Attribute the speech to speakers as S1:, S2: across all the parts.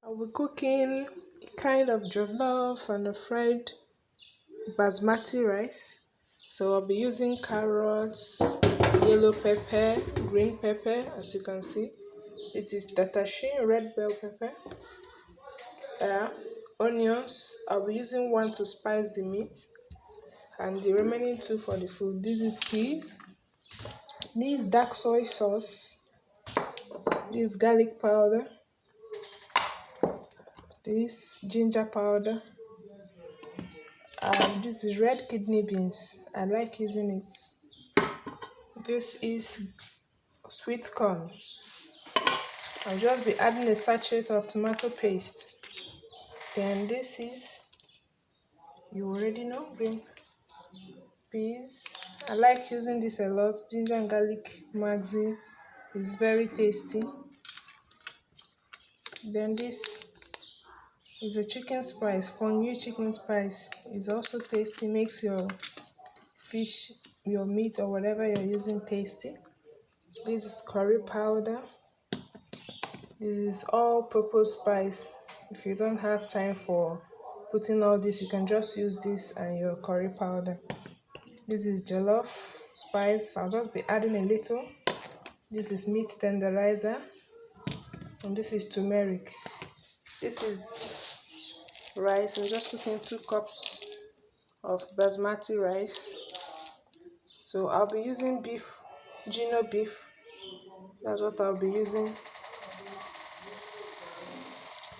S1: I'll be cooking kind of jollof and a fried basmati rice. So I'll be using carrots, yellow pepper, green pepper, as you can see. It is tatashi, red bell pepper, uh, onions. I'll be using one to spice the meat and the remaining two for the food. This is peas, this dark soy sauce, this garlic powder, this ginger powder, this is red kidney beans. I like using it. This is sweet corn. I'll just be adding a sachet of tomato paste. Then this is, you already know, green peas. I like using this a lot. Ginger and garlic maxi is very tasty. Then this is a chicken spice, fondue chicken spice. It's also tasty, makes your fish, your meat or whatever you're using tasty. This is curry powder. This is all purpose spice. If you don't have time for putting all this, you can just use this and your curry powder. This is jollof spice. I'll just be adding a little. This is meat tenderizer. And this is turmeric. This is rice. I'm just cooking 2 cups of basmati rice. So I'll be using beef, Gino beef. That's what I'll be using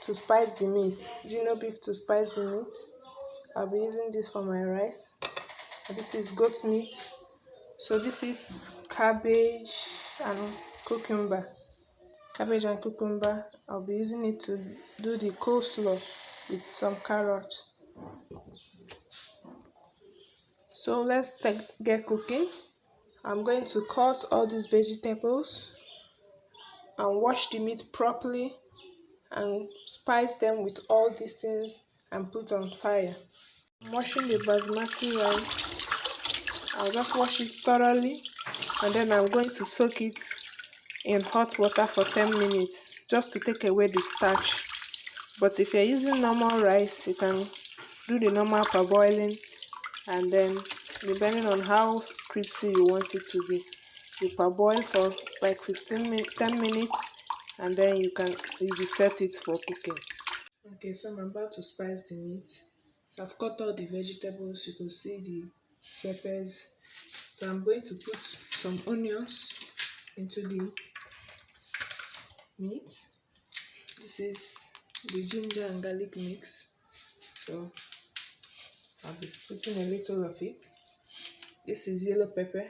S1: to spice the meat. Gino beef to spice the meat. I'll be using this for my rice. This is goat meat. So this is cabbage and cucumber. Cabbage and cucumber. I'll be using it to do the coleslaw with some carrot. So let's get cooking. I'm going to cut all these vegetables and wash the meat properly and spice them with all these things and put on fire. I'm washing the basmati rice. I'll just wash it thoroughly and then I'm going to soak it in hot water for 10 minutes just to take away the starch. But if you're using normal rice, you can do the normal parboiling, and then depending on how crispy you want it to be, you parboil for like 10 minutes and then you set it for cooking. Okay, so I'm about to spice the meat. So I've cut all the vegetables. You can see the peppers. So I'm going to put some onions into the meat. This is the ginger and garlic mix. So I'll be putting a little of it. This is yellow pepper.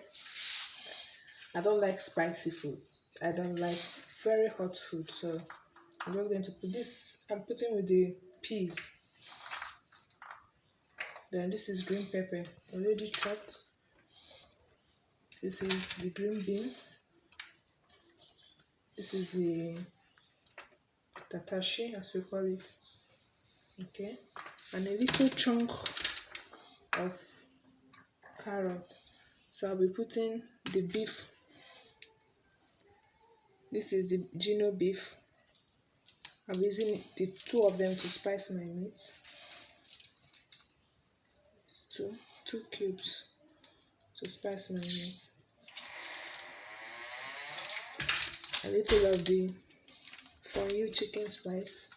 S1: I don't like spicy food. I don't like very hot food. So I'm just going to put this. I'm putting with the peas. Then this is green pepper, already chopped. This is the green beans. This is the tatashi, as we call it. Okay, and a little chunk of carrot. So I'll be putting the beef. This is the Gino beef. I'm using the 2 of them to spice my meat. Two cubes to spice my meat. A little of the fondue chicken spice.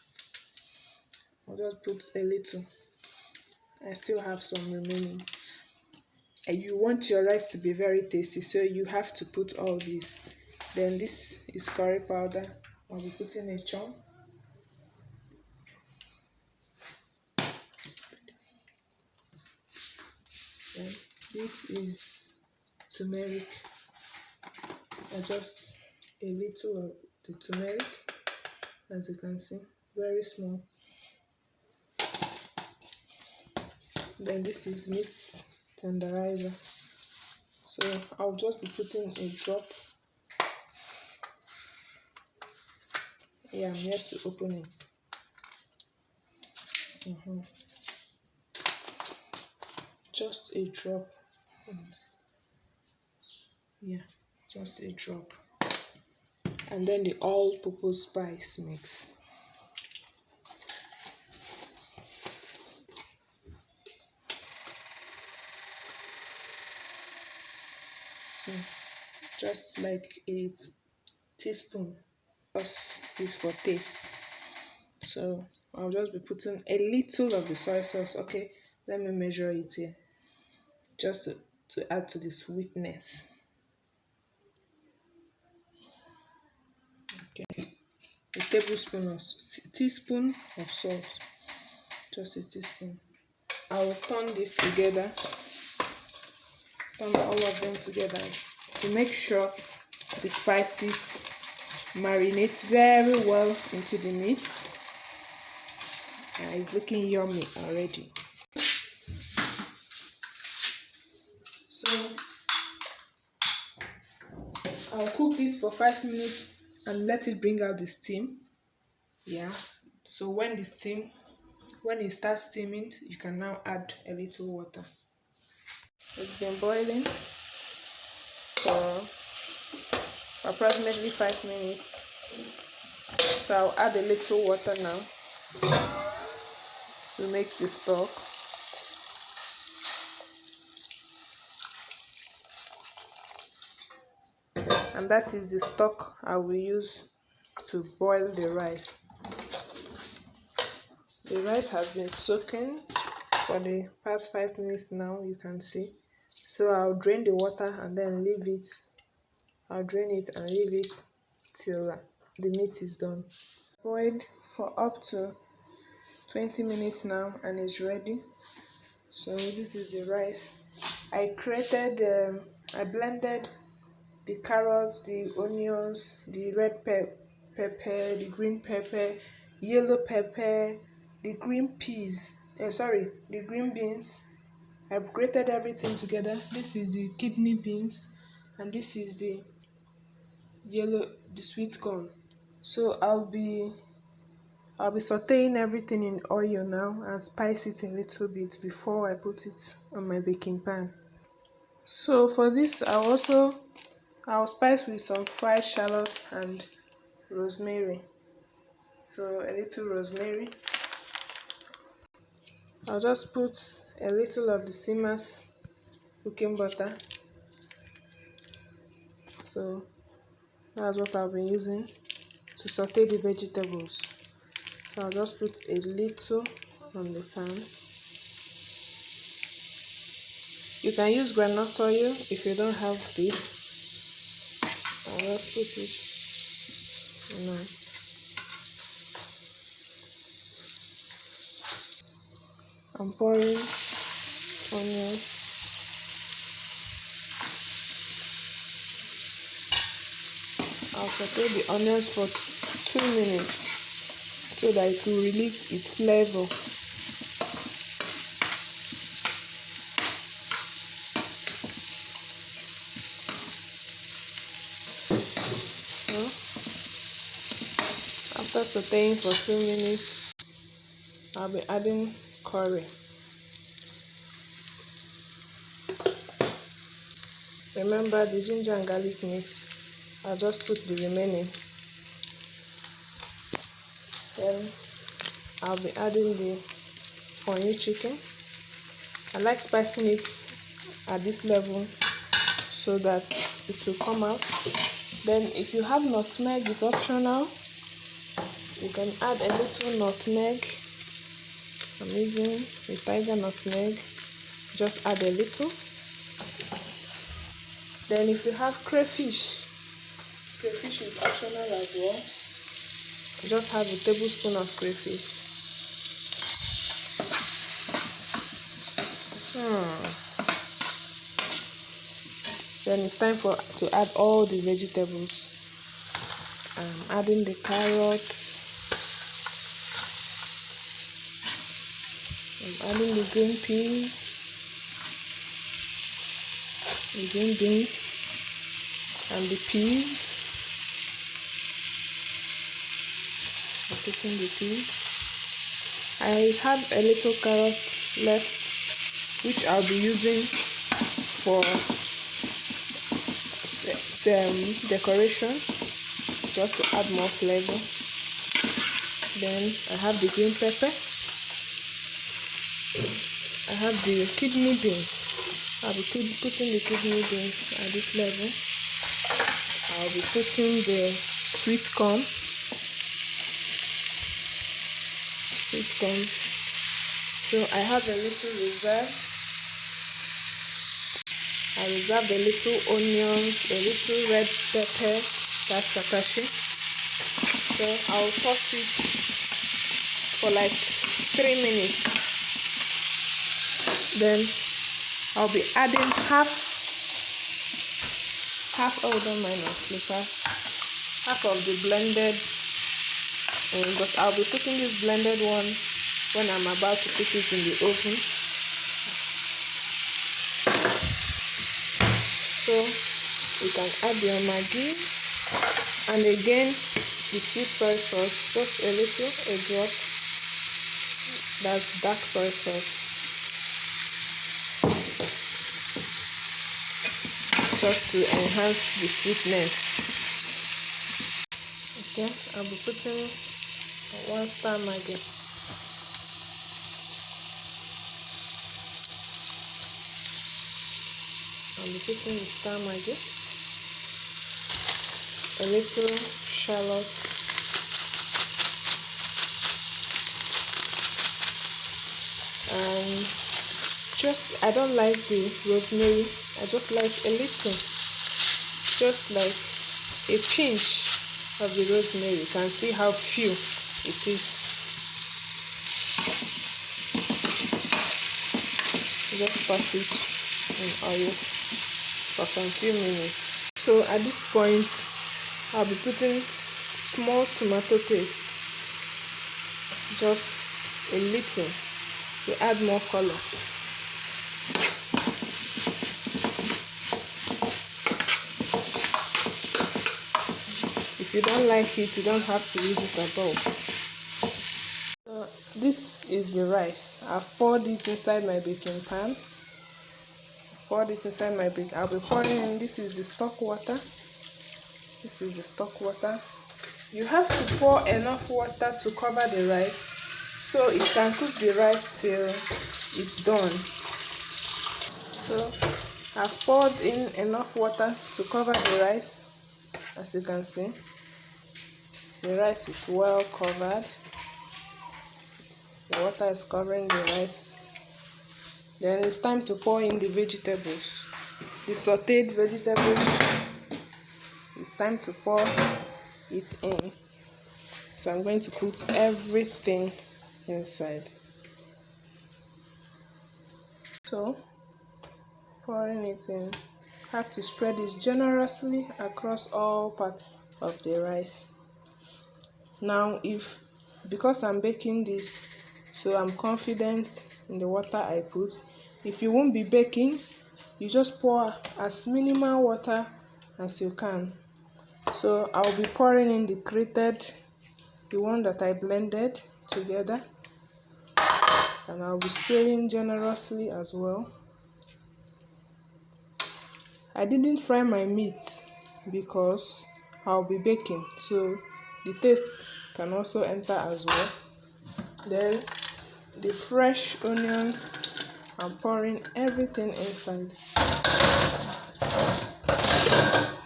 S1: I'll just put a little. I still have some remaining. And you want your rice to be very tasty, so you have to put all this. Then this is curry powder. I'll be putting a chunk. Then this is turmeric. Just a little of the turmeric, as you can see, very small. Then this is meat tenderizer. So I'll just be putting a drop. Yeah, I'm yet to open it. Just a drop. Yeah, just a drop. And then the all-purpose spice mix. everything, just like a teaspoon. Sauce is for taste, so I'll just be putting a little of the soy sauce. Okay, let me measure it here, just to add to the sweetness. Okay, a tablespoon or teaspoon of salt, just a teaspoon. I will turn this together, turn all of them together to make sure the spices marinate very well into the meat. It's looking yummy already. So I'll cook this for 5 minutes and let it bring out the steam. Yeah, so when it starts steaming, you can now add a little water. It's been boiling for approximately 5 minutes, so I'll add a little water now to make the stock. And that is the stock I will use to boil the rice. The rice has been soaking for the past 5 minutes now, you can see. So I'll drain the water and then leave it. I'll drain it and leave it till the meat is done. Boiled for up to 20 minutes now and it's ready. So this is the rice. I blended the carrots, the onions, the red pepper, the green pepper, yellow pepper, the green peas, the green beans. I've grated everything together. This is the kidney beans and this is the sweet corn. So I'll be sauteing everything in oil now and spice it a little bit before I put it on my baking pan. So for this, I'll spice with some fried shallots and rosemary. So a little rosemary. I'll just put a little of the Simas cooking butter. So that's what I've been using to saute the vegetables. So I'll just put a little on the pan. You can use groundnut oil if you don't have this. I'll just put it now. I'm pouring onions. I'll saute the onions for 2 minutes so that it will release its flavor. So, after sauteing for 2 minutes, I'll be adding curry. Remember the ginger and garlic mix. I'll just put the remaining. Then I'll be adding the onion chicken. I like spicing it at this level so that it will come out. Then if you have nutmeg, it's optional. You can add a little nutmeg. I'm using a tiger nutmeg. Just add a little. Then if you have crayfish is optional as well. Just have a tablespoon of crayfish. Then it's time to add all the vegetables. I'm adding the carrots. I'm adding the green peas, the green beans, and the peas. I'm putting the peas. I have a little carrot left, which I'll be using for decoration, just to add more flavor. Then I have the green pepper. I have the kidney beans. I'll be putting the kidney beans at this level. I'll be putting the sweet corn. So I have a little reserve. I reserved a little onions, a little red pepper, that's kakashi. So I'll toss it for like 3 minutes. Then I'll be adding half don't mind my slippers, half of the blended, but I'll be putting this blended one when I'm about to put it in the oven. So you can add your Maggi, and again the sweet soy sauce, just a little, a drop, that's dark soy sauce, just to enhance the sweetness. Okay, I'll be putting 1 star Maggi. I'll be putting the star Maggi, a little shallot, and I don't like the rosemary, I just like a little, just like a pinch of the rosemary. You can see how few it is. Just toss it in oil for some few minutes. So at this point I'll be putting small tomato paste, just a little, to add more color. If you don't like it, you don't have to use it at all. So this is the rice. I've poured it inside my baking pan. I'll be pouring in, this is the stock water. You have to pour enough water to cover the rice, so it can cook the rice till it's done. So I've poured in enough water to cover the rice. As you can see, the rice is well covered. The water is covering the rice. Then it's time to pour in the vegetables, the sauteed vegetables. It's time to pour it in. So I'm going to put everything inside. So pouring it in, have to spread it generously across all parts of the rice. Now because I'm baking this, so I'm confident in the water I put. If you won't be baking, you just pour as minimal water as you can. So I'll be pouring in the one that I blended together, and I'll be spraying generously as well. I didn't fry my meat because I'll be baking, so the taste can also enter as well. Then the fresh onion, I'm pouring everything inside.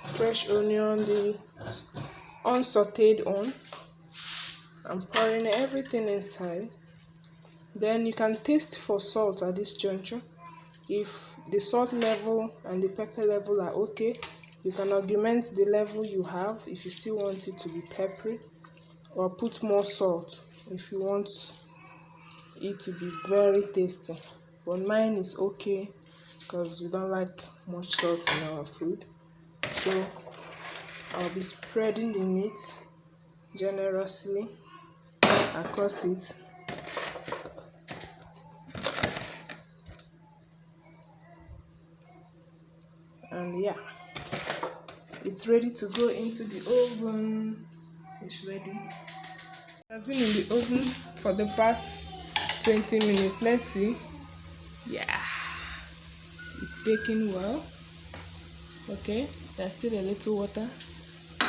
S1: Fresh onion, the unsauteed one, I'm pouring everything inside. Then you can taste for salt at this juncture. If the salt level and the pepper level are okay, you can augment the level you have if you still want it to be peppery, or put more salt if you want it to be very tasty. But mine is okay because we don't like much salt in our food. So I'll be spreading the meat generously across it. And yeah, it's ready to go into the oven. It's ready. It has been in the oven for the past 20 minutes. Let's see. Yeah, it's baking well. Okay, there's still a little water,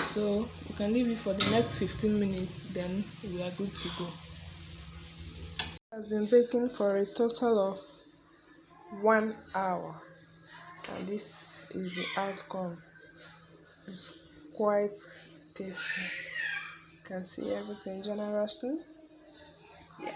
S1: so you can leave it for the next 15 minutes, then we are good to go. It has been baking for a total of 1 hour. and this is the outcome. It's quite tasty. You can see everything generously. Yeah.